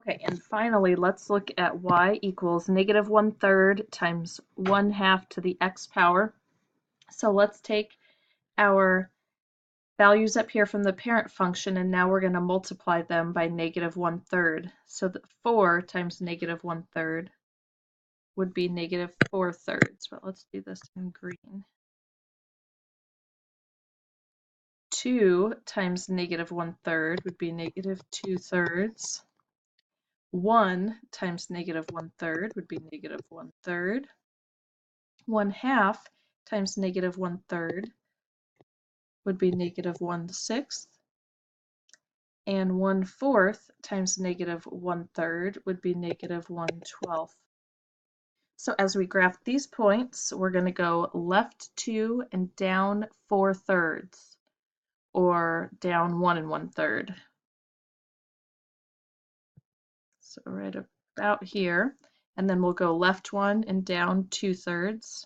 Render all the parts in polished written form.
Okay, and finally, let's look at y equals negative 1/3 times 1/2 to the x power. So let's take our values up here from the parent function, and now we're going to multiply them by negative 1/3. So that 4 times negative 1/3 would be negative 4/3. But let's do this in green. 2 times negative 1/3 would be negative 2/3. 1 times negative 1/3 would be negative 1/3. 1/2 times negative 1/3 would be negative 1/6. And 1/4 times negative 1/3 would be negative 1/12. So as we graph these points, we're going to go left 2 and down 4/3, or down 1 1/3. So right about here, and then we'll go left 1 and down 2/3,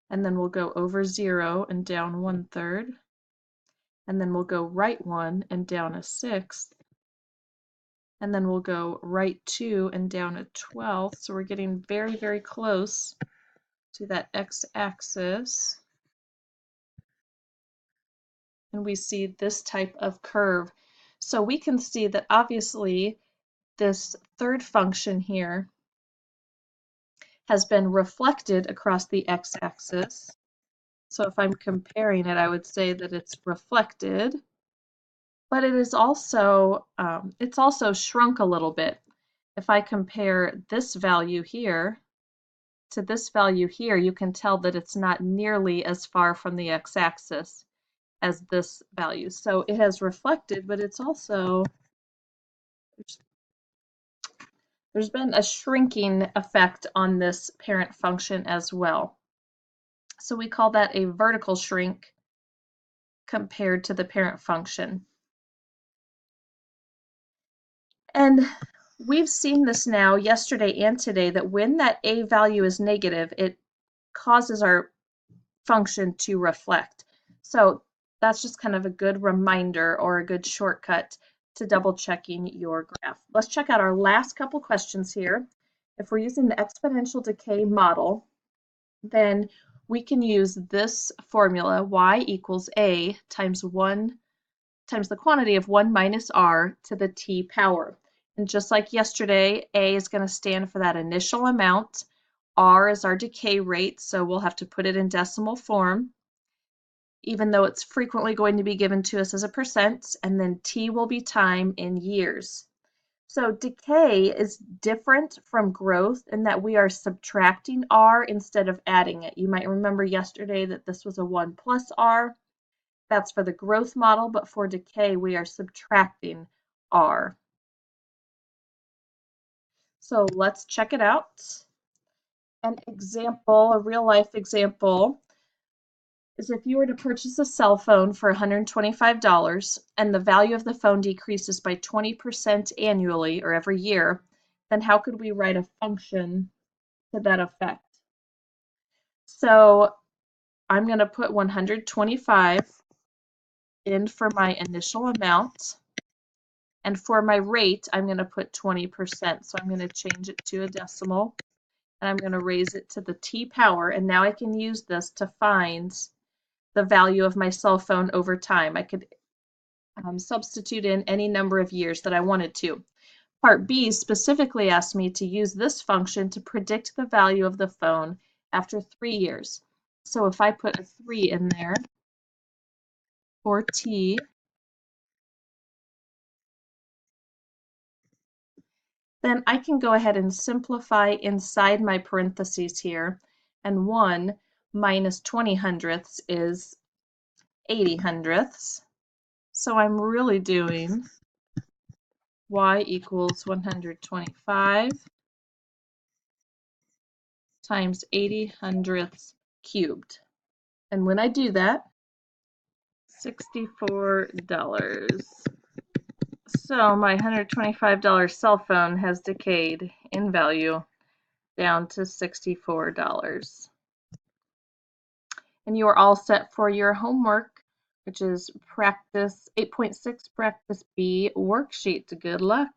and then we'll go over 0 and down 1/3, and then we'll go right 1 and down 1/6, and then we'll go right 2 and down 1/12. So we're getting very, very close to that x-axis, and we see this type of curve. So we can see that obviously this third function here has been reflected across the x-axis. So if I'm comparing it, I would say that it's reflected, but it is also shrunk a little bit. If I compare this value here to this value here, you can tell that it's not nearly as far from the x-axis as this value. So it has reflected, but it's also, there's been a shrinking effect on this parent function as well. So we call that a vertical shrink compared to the parent function. And we've seen this now yesterday and today, that when that a value is negative, it causes our function to reflect. So that's just kind of a good reminder or a good shortcut to double checking your graph. Let's check out our last couple questions here. If we're using the exponential decay model, then we can use this formula, y equals a times the quantity of 1 minus r to the t power. And just like yesterday, a is going to stand for that initial amount. R is our decay rate, so we'll have to put it in decimal form, even though it's frequently going to be given to us as a percent, and then T will be time in years. So decay is different from growth in that we are subtracting R instead of adding it. You might remember yesterday that this was a 1 plus R. That's for the growth model, but for decay, we are subtracting R. So let's check it out. An example, a real life example, is if you were to purchase a cell phone for $125 and the value of the phone decreases by 20% annually or every year, then how could we write a function to that effect? So I'm going to put 125 in for my initial amount, and for my rate, I'm going to put 20%. So I'm going to change it to a decimal, and I'm going to raise it to the t power, and now I can use this to find the value of my cell phone over time. I could substitute in any number of years that I wanted to. Part B specifically asked me to use this function to predict the value of the phone after 3 years. So if I put a 3 in there for t, then I can go ahead and simplify inside my parentheses here, and 1 minus 20 hundredths is 80 hundredths. So I'm really doing y equals 125 times 80 hundredths cubed. And when I do that, $64. So my $125 cell phone has decayed in value down to $64. And you are all set for your homework. which is practice 8.6, practice B worksheet. Good luck.